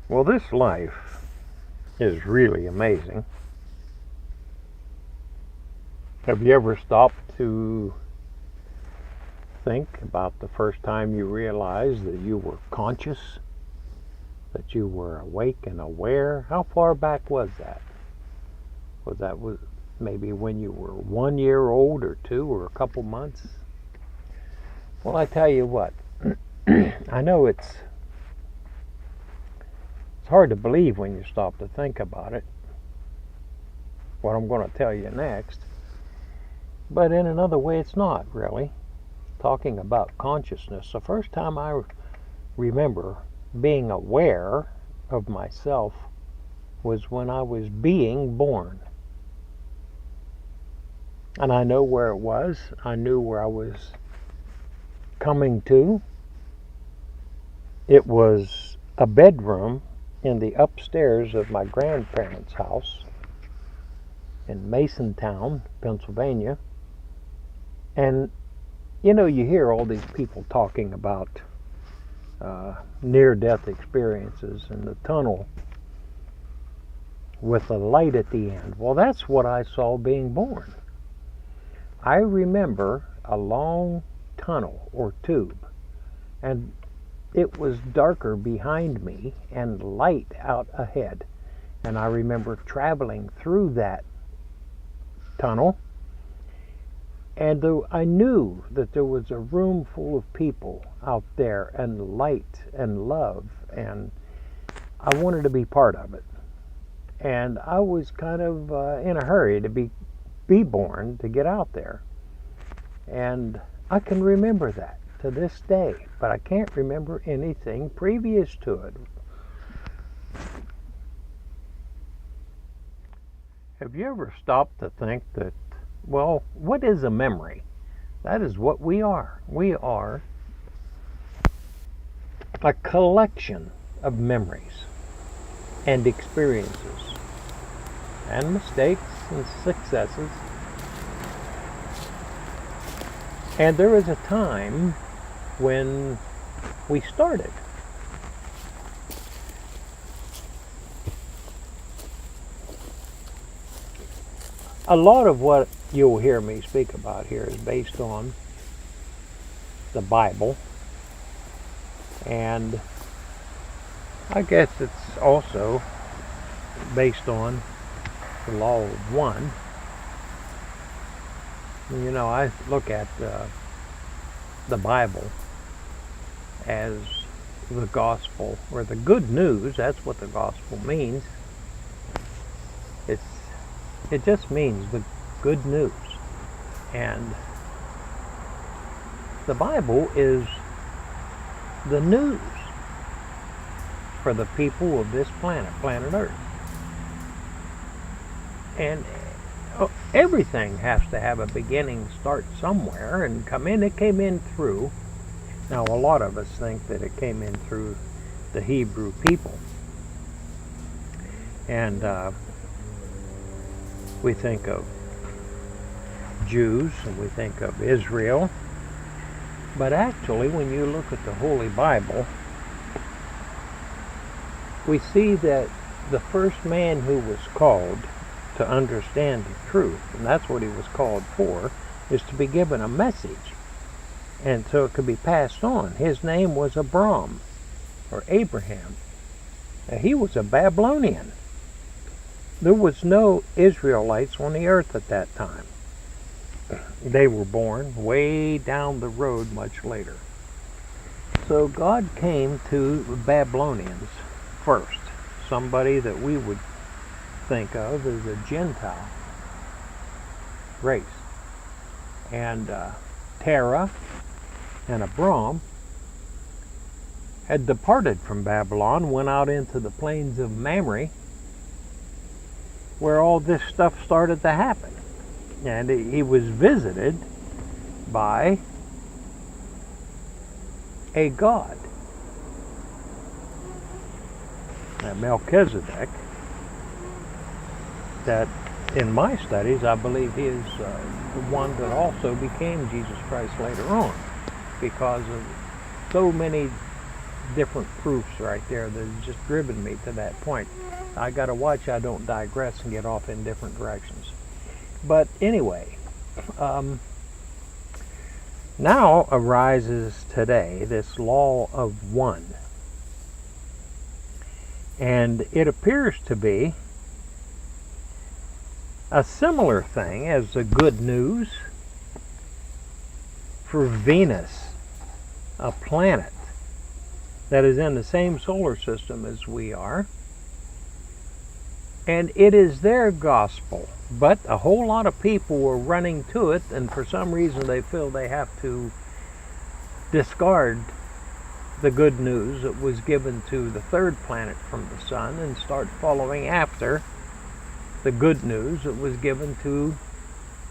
Well, this life is really amazing. Have you ever stopped to think about the first time you realized that you were conscious, that you were awake and aware? How far back was that? Was maybe when you were 1 year old or two or a couple months? Well, I tell you what, I know it's hard to believe when you stop to think about it, what I'm going to tell you next. But in another way, it's not really. Talking about consciousness, the first time I remember being aware of myself was when I was being born. And I know where it was. I knew where I was coming to. It was a bedroom in the upstairs of my grandparents' house in Masontown, Pennsylvania. And you know, you hear all these people talking about near-death experiences and the tunnel with a light at the end. Well, that's what I saw being born. I remember a long tunnel or tube, and it was darker behind me and light out ahead. And I remember traveling through that tunnel, and I knew that there was a room full of people out there and light and love, and I wanted to be part of it. And I was kind of in a hurry to be born, to get out there. And I can remember that to this day, but I can't remember anything previous to it. Have you ever stopped to think that, well, what is a memory? That is what we are. We are a collection of memories and experiences and mistakes and successes. And there is a time when we started. A lot of what you'll hear me speak about here is based on the Bible, and I guess it's also based on the law of one. You know, I look at the Bible as the gospel, or the good news. That's what the gospel means. It just means the good news. And the Bible is the news for the people of this planet Earth. And everything has to have a beginning, start somewhere, and come in. It came in through. Now, a lot of us think that it came in through the Hebrew people. And we think of Jews and we think of Israel. But actually, when you look at the Holy Bible, we see that the first man who was called to understand the truth, and that's what he was called for, is to be given a message, and so it could be passed on. His name was Abram, or Abraham. Now, he was a Babylonian. There was no Israelites on the earth at that time. They were born way down the road much later. So God came to the Babylonians first, somebody that we would think of as a Gentile race. And Terah and Abram had departed from Babylon, went out into the plains of Mamre, where all this stuff started to happen. And he was visited by a god, Melchizedek, that in my studies I believe he is the one that also became Jesus Christ later on, because of so many different proofs right there that has just driven me to that point. I got to watch I don't digress and get off in different directions. But anyway, now arises today this law of one. And it appears to be a similar thing as the good news for Venus, a planet that is in the same solar system as we are. And it is their gospel. But a whole lot of people were running to it, and for some reason they feel they have to discard the good news that was given to the third planet from the sun and start following after the good news that was given to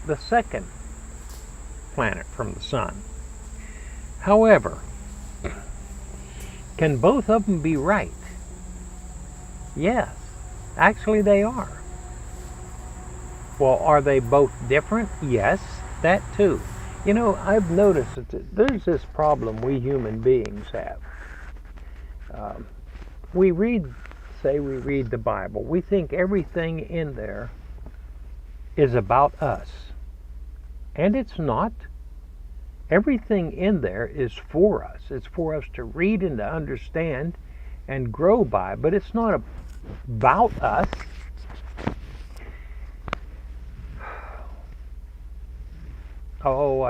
the second planet from the sun. However, can both of them be right? Yes, actually they are. Well, are they both different? Yes, that too. You know, I've noticed that there's this problem we human beings have. We read the Bible. We think everything in there is about us. And it's not. Everything in there is for us. It's for us to read and to understand and grow by, but it's not about us. Oh,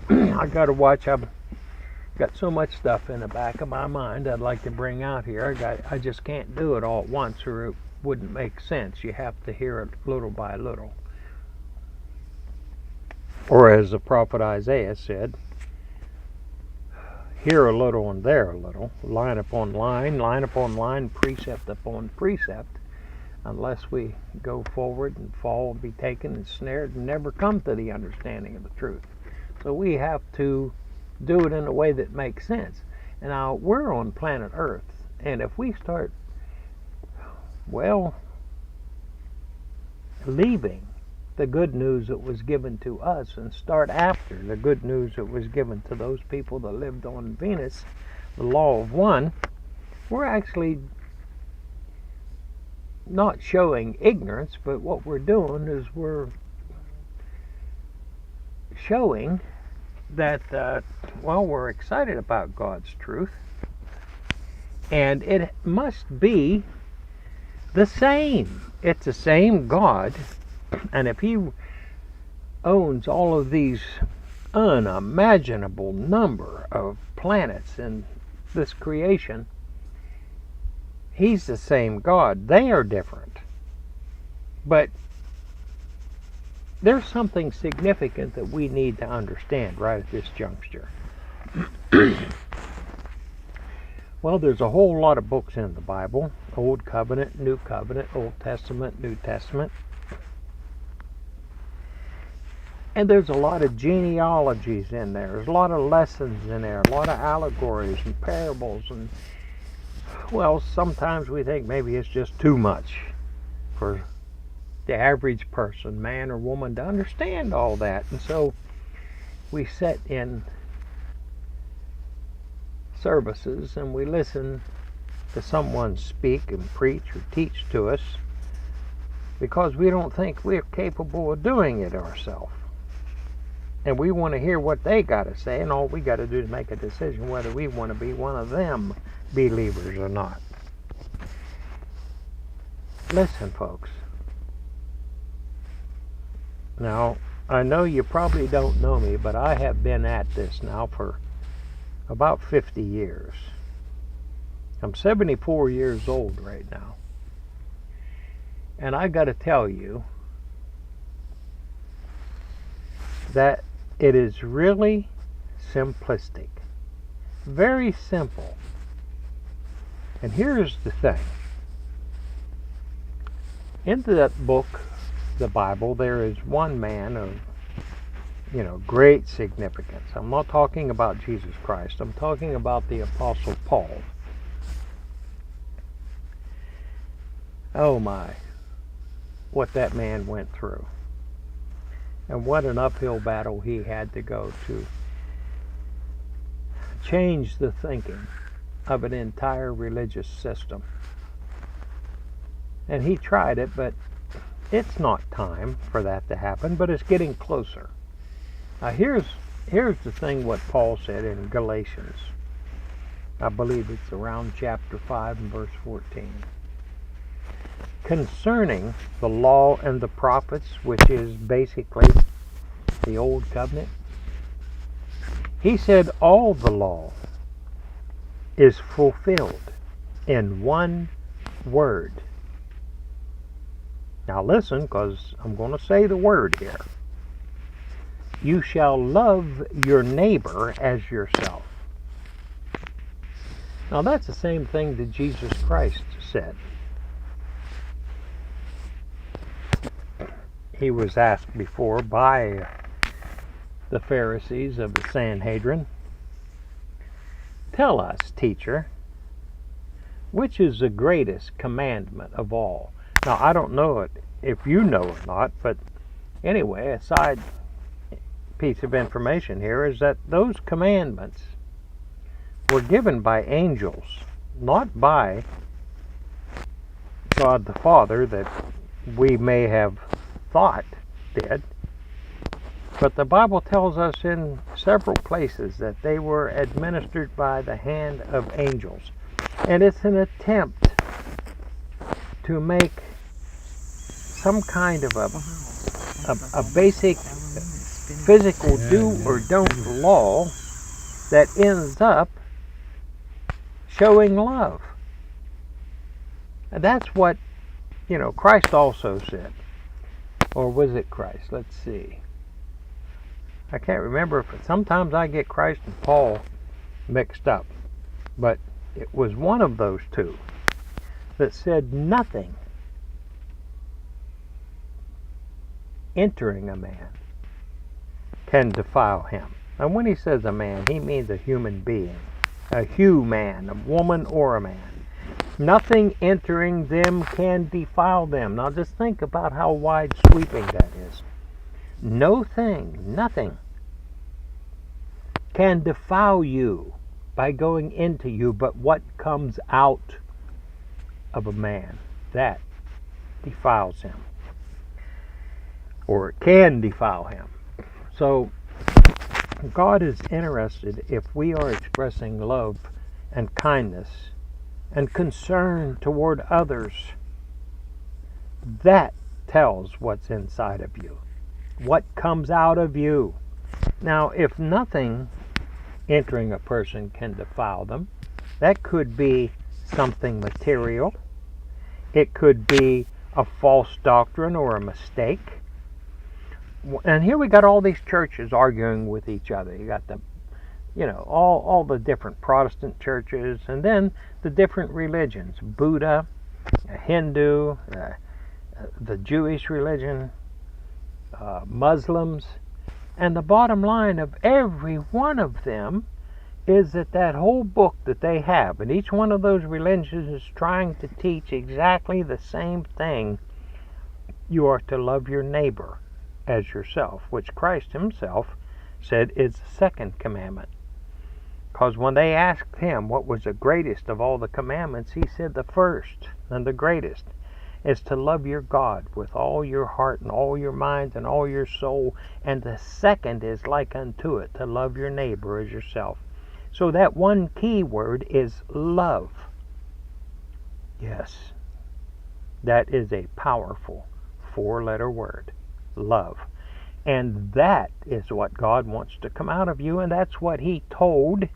I got to watch. I've got so much stuff in the back of my mind I'd like to bring out here. I just can't do it all at once, or it wouldn't make sense. You have to hear it little by little. Or as the prophet Isaiah said, here a little and there a little, line upon line, precept upon precept, unless we go forward and fall and be taken and snared and never come to the understanding of the truth. So we have to do it in a way that makes sense. And now we're on planet Earth, and if we start, leaving the good news that was given to us and start after the good news that was given to those people that lived on Venus, the law of one, we're actually not showing ignorance, but what we're doing is we're showing that, we're excited about God's truth, and it must be the same. It's the same God, and if He owns all of these unimaginable number of planets in this creation, He's the same God. They are different. But there's something significant that we need to understand right at this juncture. Well, there's a whole lot of books in the Bible. Old Covenant, New Covenant, Old Testament, New Testament. And there's a lot of genealogies in there. There's a lot of lessons in there. A lot of allegories and parables. And, sometimes we think maybe it's just too much for the average person, man or woman, to understand all that. And so we sit in services and we listen to someone speak and preach or teach to us because we don't think we're capable of doing it ourselves. And we want to hear what they got to say, and all we got to do is make a decision whether we want to be one of them believers or not. Listen, folks. Now, I know you probably don't know me, but I have been at this now for about 50 years. I'm 74 years old right now. And I got to tell you that it is really simplistic. Very simple. And here's the thing. In that book, the Bible, there is one man of, great significance. I'm not talking about Jesus Christ. I'm talking about the Apostle Paul. Oh my, what that man went through. And what an uphill battle he had to go to change the thinking of an entire religious system. And he tried it, but it's not time for that to happen, but it's getting closer. Now here's the thing what Paul said in Galatians. I believe it's around chapter 5 and verse 14. Concerning the law and the prophets, which is basically the old covenant, he said all the law is fulfilled in one word. Now listen, because I'm going to say the word here. You shall love your neighbor as yourself. Now that's the same thing that Jesus Christ said. He was asked before by the Pharisees of the Sanhedrin, tell us, teacher, which is the greatest commandment of all? Now, I don't know it if you know or not, but anyway, a side piece of information here is that those commandments were given by angels, not by God the Father that we may have thought did. But the Bible tells us in several places that they were administered by the hand of angels. And it's an attempt to make some kind of a basic physical do or don't law that ends up showing love. And that's what, Christ also said. Or was it Christ? Let's see. I can't remember. Sometimes I get Christ and Paul mixed up. But it was one of those two that said nothing entering a man can defile him. And when he says a man, he means a human being. A human, a woman or a man. Nothing entering them can defile them. Now just think about how wide sweeping that is. No thing, nothing can defile you by going into you, but what comes out of a man, that defiles him. Or it can defile him. So God is interested if we are expressing love and kindness and concern toward others. That tells what's inside of you, what comes out of you. Now, if nothing entering a person can defile them, that could be something material. It could be a false doctrine or a mistake. And here we got all these churches arguing with each other. You got the, all the different Protestant churches, and then the different religions: Buddha, Hindu, the Jewish religion, Muslims. And the bottom line of every one of them is that whole book that they have, and each one of those religions is trying to teach exactly the same thing. You are to love your neighbor as yourself, which Christ himself said is the second commandment. Because when they asked him what was the greatest of all the commandments, he said the first and the greatest is to love your God with all your heart and all your mind and all your soul. And the second is like unto it, to love your neighbor as yourself. So that one key word is love. Yes, that is a powerful 4-letter word. Love. And that is what God wants to come out of you, and that's what he told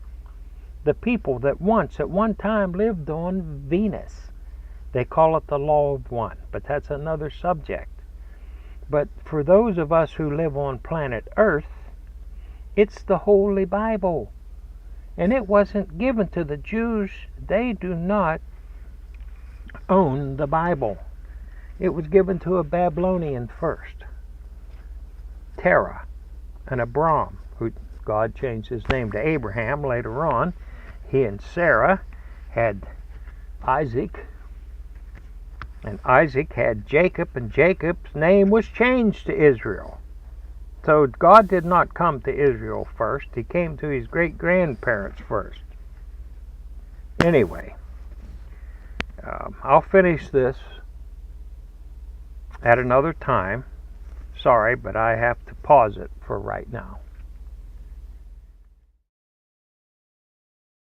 the people that once at one time lived on Venus. They call it the law of one, but that's another subject. But for those of us who live on planet Earth, it's the Holy Bible. And it wasn't given to the Jews. They do not own the Bible. It was given to a Babylonian first. Terah and Abram, who God changed his name to Abraham later on. He and Sarah had Isaac, and Isaac had Jacob, and Jacob's name was changed to Israel. So God did not come to Israel first. He came to his great-grandparents first. Anyway, I'll finish this at another time. Sorry, but I have to pause it for right now.